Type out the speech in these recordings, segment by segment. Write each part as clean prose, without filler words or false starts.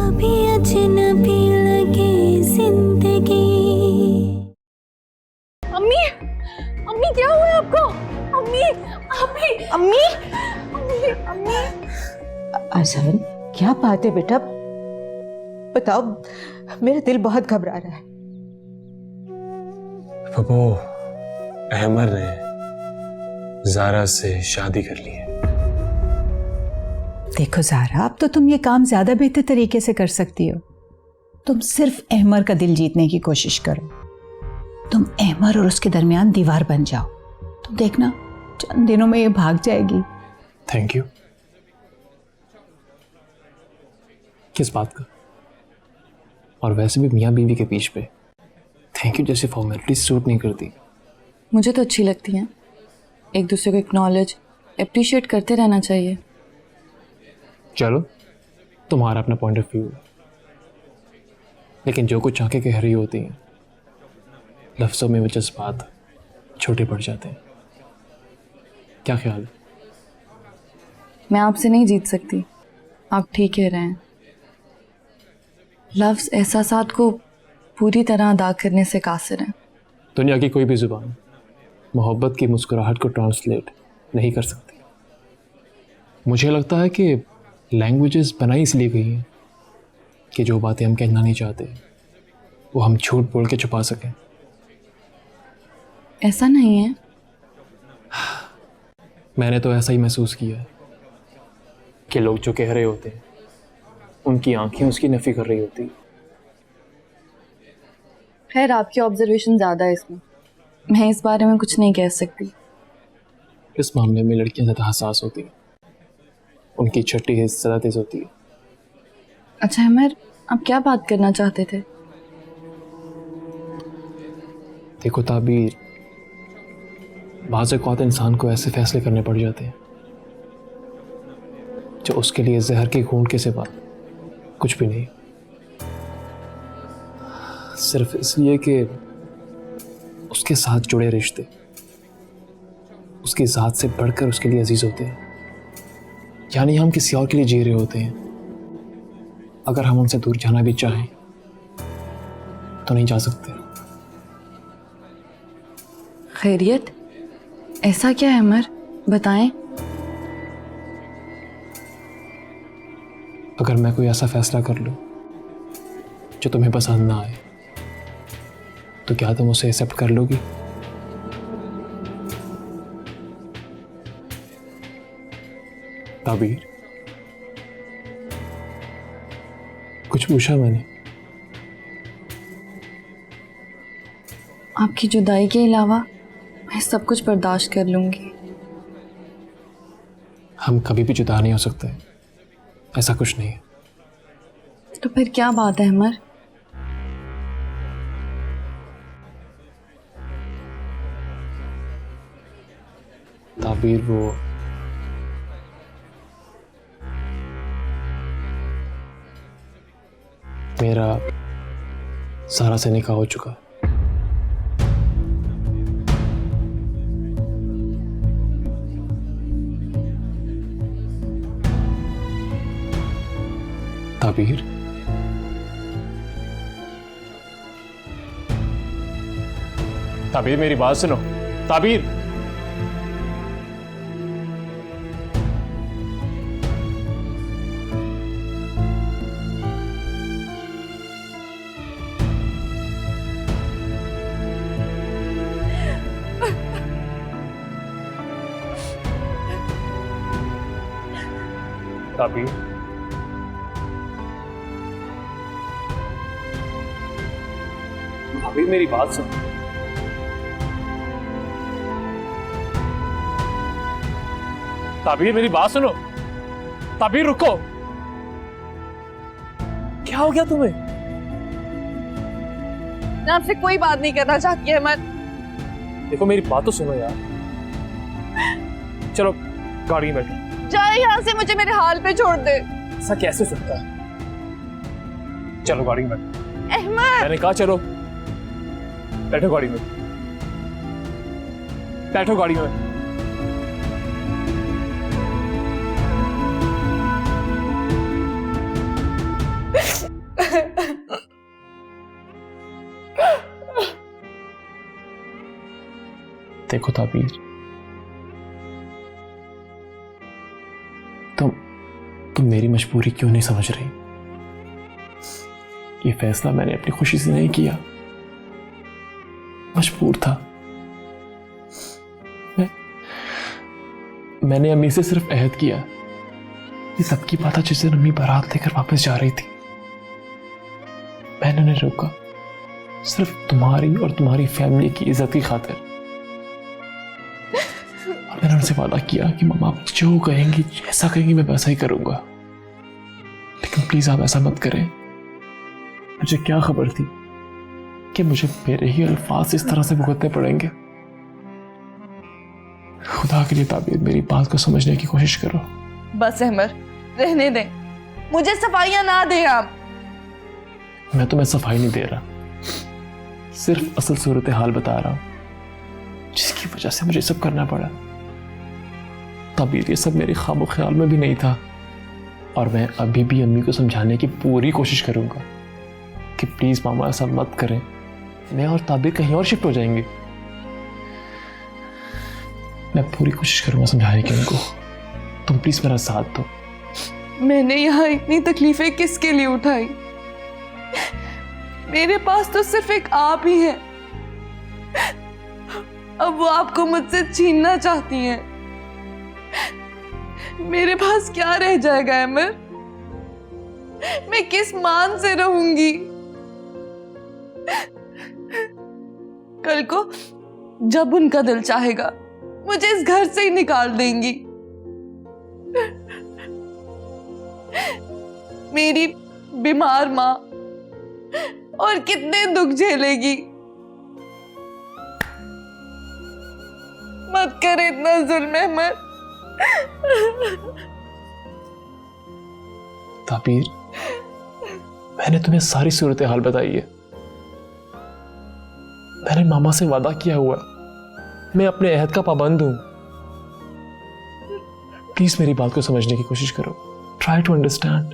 कभी अजनबी लगे जिंदगी। अम्मी, अम्मी क्या हुआ आपको? अम्मी, अम्मी, अम्मी, अम्मी, अम्मी। आज़ाद, क्या बात है बेटा? बताओ, मेरा दिल बहुत घबरा रहा है। पप्पू, अहमद ने ज़ारा से शादी कर ली है। देखो ज़ारा, अब तो तुम ये काम ज्यादा बेहतर तरीके से कर सकती हो। तुम सिर्फ अहमर का दिल जीतने की कोशिश करो। तुम अहमर और उसके दरमियान दीवार बन जाओ। तुम देखना, चंद दिनों में ये भाग जाएगी। Thank you. किस बात का? और वैसे भी मियाँ बीवी के बीच पे थैंक यू जैसी फॉर्मेलिटी सूट नहीं करती। मुझे तो अच्छी लगती हैं। एक दूसरे को एक्नॉलेज, अप्रिशिएट करते रहना चाहिए। चलो, तुम्हारा अपना पॉइंट ऑफ व्यू है, लेकिन जो कुछ आंखें कह रही होती हैं, लफ्ज़ों में वो जज्बात छोटे पड़ जाते हैं। क्या ख्याल है? मैं आपसे नहीं जीत सकती, आप ठीक कह रहे हैं। लफ्ज़ एहसासात को पूरी तरह अदा करने से कासिर हैं। दुनिया की कोई भी ज़ुबान मोहब्बत की मुस्कुराहट को ट्रांसलेट नहीं कर सकती। मुझे लगता है कि लैंग्वेजेस बनाई इसलिए गई हैं कि जो बातें हम कहना नहीं चाहते वो हम झूठ बोल के छुपा सकें। ऐसा नहीं है। मैंने तो ऐसा ही महसूस किया है कि लोग जो कह रहे होते हैं उनकी आंखें उसकी नफ़ी कर रही होती। खैर, आपकी ऑब्जर्वेशन ज़्यादा है इसमें, मैं इस बारे में कुछ नहीं कह सकती। इस मामले में लड़कियां ज़्यादा हसास होती हैं, उनकी छठी हिस्स ज़्यादा तेज होती है। अच्छा अमर, आप क्या बात करना चाहते थे? देखो ताबीर, बाज़ औक़ात इंसान को ऐसे फैसले करने पड़ जाते हैं जो उसके लिए जहर की घूंट के सिवा कुछ भी नहीं, सिर्फ इसलिए कि उसके साथ जुड़े रिश्ते उसकी ज़ात से बढ़कर उसके लिए अजीज होते हैं। यानी हम किसी और के लिए जी रहे होते हैं। अगर हम उनसे दूर जाना भी चाहें तो नहीं जा सकते। खैरियत, ऐसा क्या है अमर, बताएं। अगर मैं कोई ऐसा फैसला कर लूं जो तुम्हें पसंद ना आए तो क्या तुम उसे एक्सेप्ट कर लोगी? ताबीर, कुछ पूछा मैंने? आपकी जुदाई के अलावा मैं सब कुछ बर्दाश्त कर लूंगी। हम कभी भी जुदा नहीं हो सकते, ऐसा कुछ नहीं है। तो फिर क्या बात है अमर? ताबीर, वो मेरा सारा से निकाह हो चुका। ताबीर, ताबीर मेरी बात सुनो। ताबीर, ताबीर, ताबीर मेरी बात सुनो। ताबीर मेरी बात सुनो। ताबीर रुको, क्या हो गया तुम्हें? मैं आपसे कोई बात नहीं करना चाहती अमर। देखो मेरी बात तो सुनो यार। चलो गाड़ी में बैठो। जाए यहाँ से, मुझे मेरे हाल पे छोड़ दे। ऐसा कैसे सकता है? चलो गाड़ी में बैठो। अहमद, मैंने कहा चलो बैठो गाड़ी में, बैठो गाड़ी में। देखो ताबीर, तुम मेरी मजबूरी क्यों नहीं समझ रही? ये फैसला मैंने अपनी खुशी से नहीं किया, मजबूर था। मैंने अम्मी से सिर्फ अहद किया। ये सबकी बात है जिस दिन अम्मी बारात लेकर वापस जा रही थी। मैंने उन्हें रोका सिर्फ तुम्हारी और तुम्हारी फैमिली की इज्जत की खातिर। और मैंने उनसे वादा किया कि मम्मा जो कहेंगी, जैसा कहेंगी, मैं वैसा ही करूंगा। लेकिन प्लीज आप ऐसा मत करें। मुझे क्या खबर थी कि मुझे मेरे ही अल्फाज इस तरह से भुगतने पड़ेंगे। खुदा के लिए ताबीर, मेरी बात को समझने की कोशिश करो। बस अहमर, रहने दें, मुझे सफाइयां ना दें आप। मैं तुम्हें सफाई नहीं दे रहा, सिर्फ असल सूरत हाल बता रहा हूं जिसकी वजह से मुझे सब करना पड़ा। ताबीर, ये सब मेरे ख्वाब ख्याल में भी नहीं था। और मैं अभी भी अम्मी को समझाने की पूरी कोशिश करूंगा कि प्लीज मामा ऐसा मत करें। मैं और ताबीर कहीं और शिफ्ट हो जाएंगे। मैं पूरी कोशिश करूंगा समझाने की उनको। तुम प्लीज मेरा साथ दो। मैंने यहाँ इतनी तकलीफें किसके लिए उठाई? मेरे पास तो सिर्फ एक आप ही है। अब वो आपको मुझसे छीनना चाहती हैं। मेरे पास क्या रह जाएगा अमर? मैं किस मान से रहूंगी? कल को जब उनका दिल चाहेगा मुझे इस घर से ही निकाल देंगी। मेरी बीमार माँ और कितने दुख झेलेगी। मत कर इतना जुल्म अहमद। ताबीर, मैंने तुम्हें सारी सूरत हाल बताई है। मैंने मामा से वादा किया हुआ है, मैं अपने अहद का पाबंद हूं। प्लीज मेरी बात को समझने की कोशिश करो। Try to understand.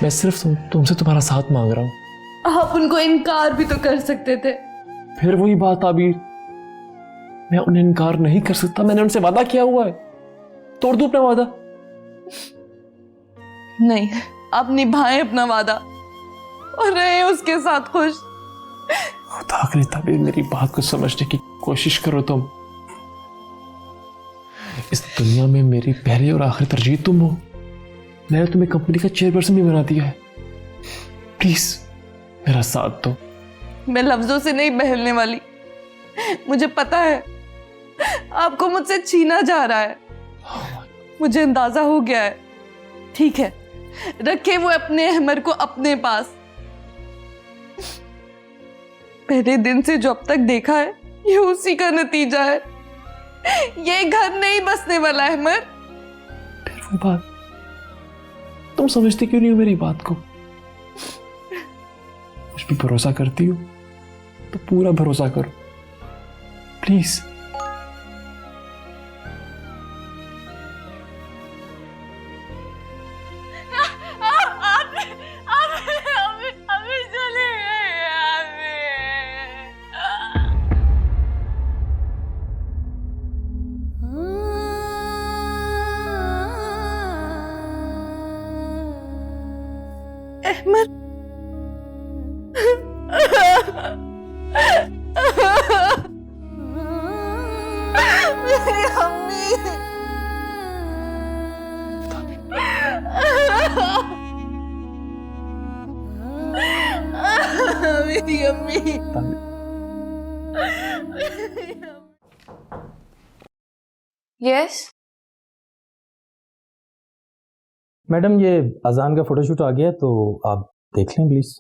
मैं सिर्फ तुमसे तुम्हारा साथ मांग रहा हूं। आप उनको इनकार भी तो कर सकते थे। फिर वही बात ताबीर, मैं उन्हें इनकार नहीं कर सकता। मैंने उनसे वादा किया हुआ है। तोड़ दूं अपना वादा? नहीं, आप निभाएं अपना वादा और रहे उसके साथ खुश। खुदा के लिए ताबीर, मेरी बात को समझने की कोशिश करो। तुम इस दुनिया में मेरी पहली और आखिरी तरजीह तुम हो। मैंने तुम्हें कंपनी का चेयरपर्सन भी बना दिया है। प्लीज मेरा साथ दो। मैं लफ्जों से नहीं बहलने वाली। मुझे पता है आपको मुझसे छीना जा रहा है। मुझे अंदाजा हो गया है। ठीक है, रखे वो अपने अहमर को अपने पास। पहले दिन से जो अब तक देखा है, ये उसी का नतीजा है। ये घर नहीं बसने वाला है अहमर। फिर वो बात, तुम समझते क्यों नहीं हो मेरी बात को? मुझ पे भरोसा करती हो तो पूरा भरोसा करो प्लीज। अहमद, मेरी अम्मी। मेरी अम्मी। यस मैडम, ये अजान का फोटोशूट आ गया है, तो आप देख लें प्लीज।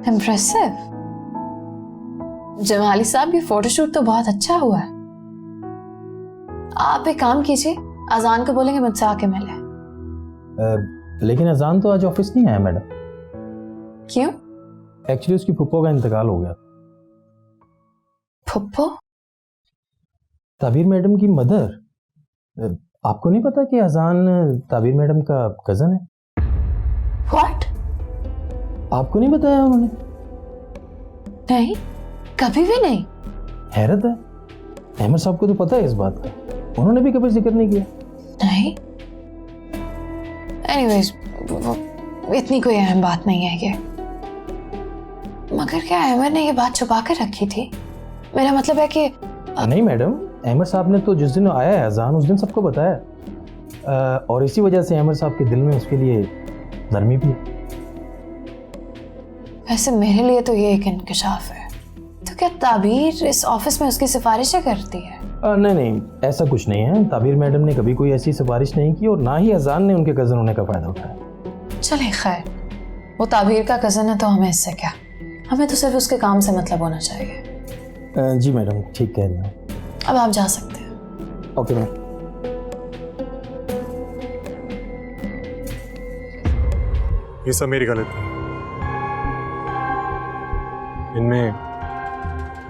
इम्प्रेसिव। जमाली साहब, ये फोटोशूट तो बहुत अच्छा हुआ है। आप एक काम कीजिए, अजान को बोलेंगे मुझसे आके मिले। लेकिन अजान तो आज ऑफिस नहीं आया मैडम। क्यों? एक्चुअली उसकी फुप्पो का इंतकाल हो गया। फुप्पो? ताबीर मैडम की मदर, आपको नहीं पता कि अजान ताबीर मैडम का कजन है? व्हाट? आपको नहीं बताया उन्होंने? नहीं, कभी भी नहीं। हैरत है, अहमद साहब को तो पता है इस बात का, उन्होंने भी कभी जिक्र नहीं किया। नहीं, एनीवेज इतनी कोई अहम बात नहीं है ये। मगर क्या अहमद ने ये बात छुपा कर रखी थी? मेरा मतलब है कि नहीं मैडम, अहमद साहब ने तो जिस दिन आया है अजान उस दिन सबको बताया, और इसी वजह से अहमद साहब के दिल में उसके लिए नरमी भी है। वैसे मेरे लिए तो ये एक इंकशाफ है। तो क्या ताबीर इस ऑफिस में उसकी सिफारिशें करती है? नहीं नहीं, ऐसा कुछ नहीं है। ताबीर मैडम ने कभी कोई ऐसी सिफारिश नहीं की और ना ही अजान ने उनके कज़न होने का फ़ायदा उठाया। चले खैर, वो ताबीर का कज़न है तो हमें इससे क्या, हमें तो सिर्फ उसके काम से मतलब होना चाहिए। जी मैडम, ठीक कह रही हैं। अब आप जा सकते हैं। Okay ma'am. ये सब मेरी गलती है, इनमें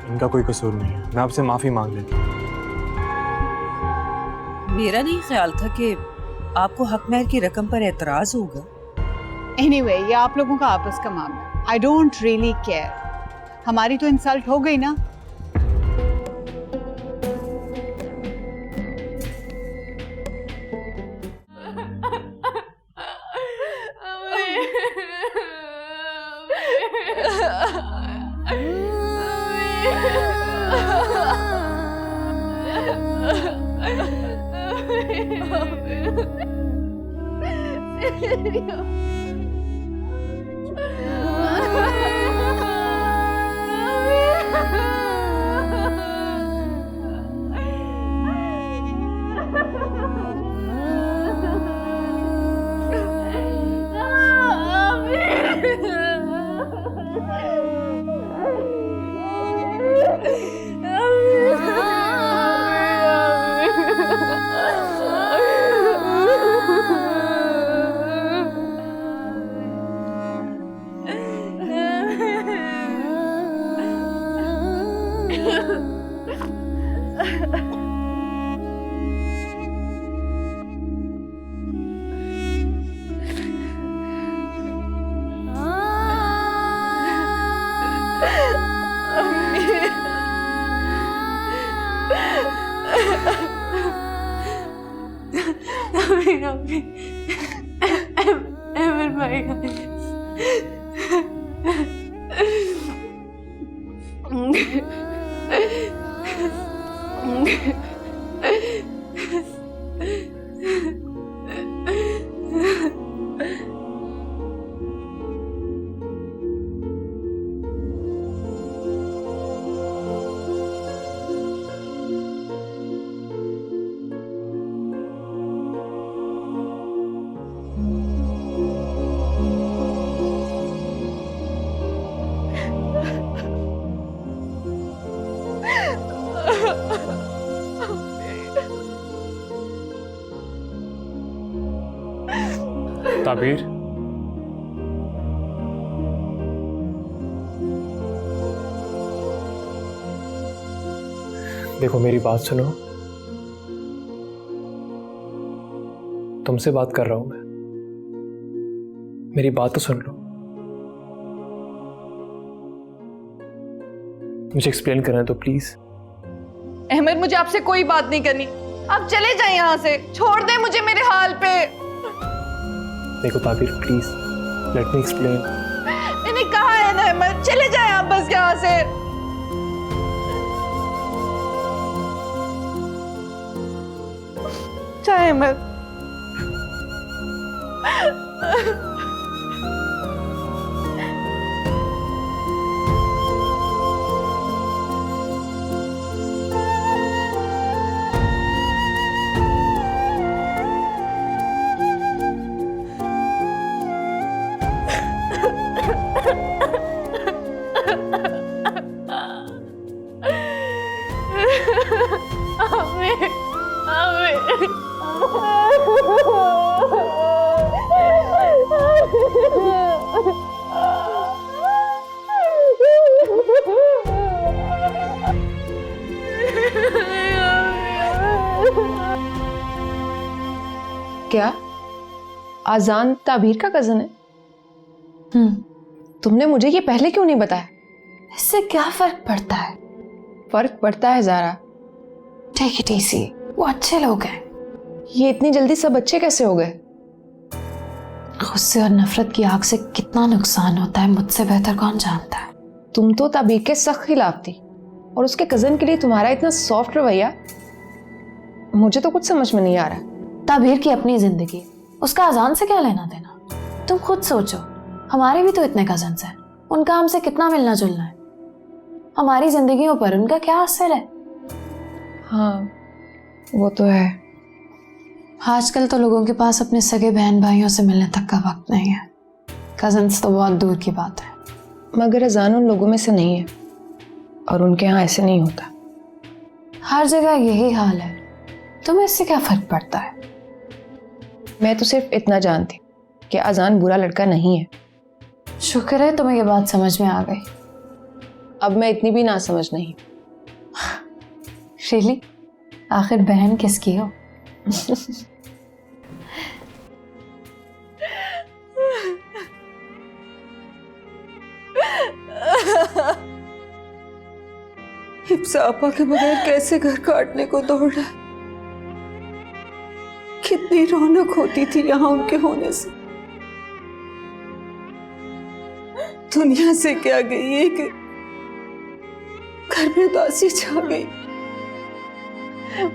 इनका कोई कसूर नहीं है। मैं आपसे माफ़ी मांग लेती हूँ। मेरा नहीं ख्याल था कि आपको हक महर की रकम पर एतराज होगा। एनीवे, ये आप लोगों का आपस का मामला, आई डोंट रियली केयर। हमारी तो इंसल्ट हो गई ना। ताबीर, देखो मेरी बात सुनो, तुमसे बात कर रहा हूं मैं, मेरी बात तो सुन लो। मुझे एक्सप्लेन करना है तो प्लीज। अहमद, मुझे आपसे कोई बात नहीं करनी, आप चले जाएं यहाँ से, छोड़ दें मुझे मेरे हाल पे। देखो ताबीर, प्लीज लेट मी एक्सप्लेन। मैंने कहा है ना अहमद, चले जाएं आप बस यहाँ से। चाहे अहमद। क्या? आजान ताबीर का कजन है? तुमने मुझे ये पहले क्यों नहीं बताया? इससे क्या फर्क पड़ता है? फर्क पड़ता है ज़ारा। टेक इट इजी, वो अच्छे लोग हैं। ये इतनी जल्दी सब अच्छे कैसे हो गए? गुस्से और नफरत की आग से कितना नुकसान होता है मुझसे बेहतर कौन जानता है। तुम तो ताबीर के सख्त खिलाफ थी और उसके कजन के लिए तुम्हारा इतना सॉफ्ट रवैया, मुझे तो कुछ समझ में नहीं आ रहा। ताबीर की अपनी जिंदगी, उसका अजान से क्या लेना देना? तुम खुद सोचो, हमारे भी तो इतने कजन्स हैं, उनका हमसे कितना मिलना जुलना है। हमारी जिंदगियों पर उनका क्या असर है? हाँ वो तो है। आजकल तो लोगों के पास अपने सगे बहन भाइयों से मिलने तक का वक्त नहीं है। कजन्स तो बहुत दूर की बात है। मगर अजान उन लोगों में से नहीं है और उनके यहाँ ऐसे नहीं होता। हर जगह यही हाल है, तुम्हें इससे क्या फर्क पड़ता है? मैं तो सिर्फ इतना जानती कि अजान बुरा लड़का नहीं है। शुक्र है तुम्हें ये बात समझ में आ गई। अब मैं इतनी भी ना समझ नहीं। रियली? आखिर बहन किसकी हो? हिफ्सा आपा के बगैर कैसे घर काटने को दौड़ा है। कितनी रौनक होती थी यहाँ उनके होने से। दुनिया से क्या गई है कि घर में उदासी छा गई।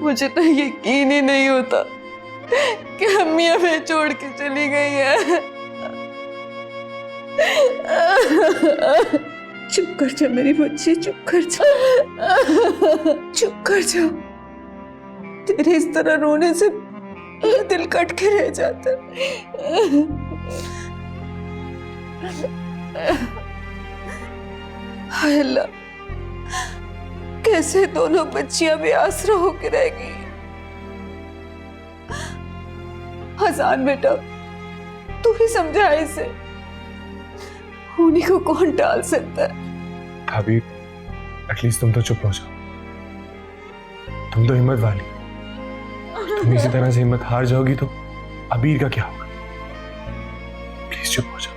मुझे तो यकीन ही नहीं होता कि अम्मी हमें छोड़ के चली गई है। चुप कर जा मेरी बच्ची, चुप कर जा, चुप कर जा। तेरे इस तरह रोने से मेरा दिल कट के रह जाता है। हाय अल्लाह, कैसे दोनों बच्चियां बेआसरा होकर रह गई। हसान बेटा, तू ही समझा इसे, उन्हीं को कौन टाल सकता है। भाभी, एटलीस्ट तुम तो चुप हो जाओ। तुम तो हिम्मत वाली, तुम इसी तरह से हिम्मत हार जाओगी तो अबीर का क्या होगा? प्लीज चुप हो जाओ।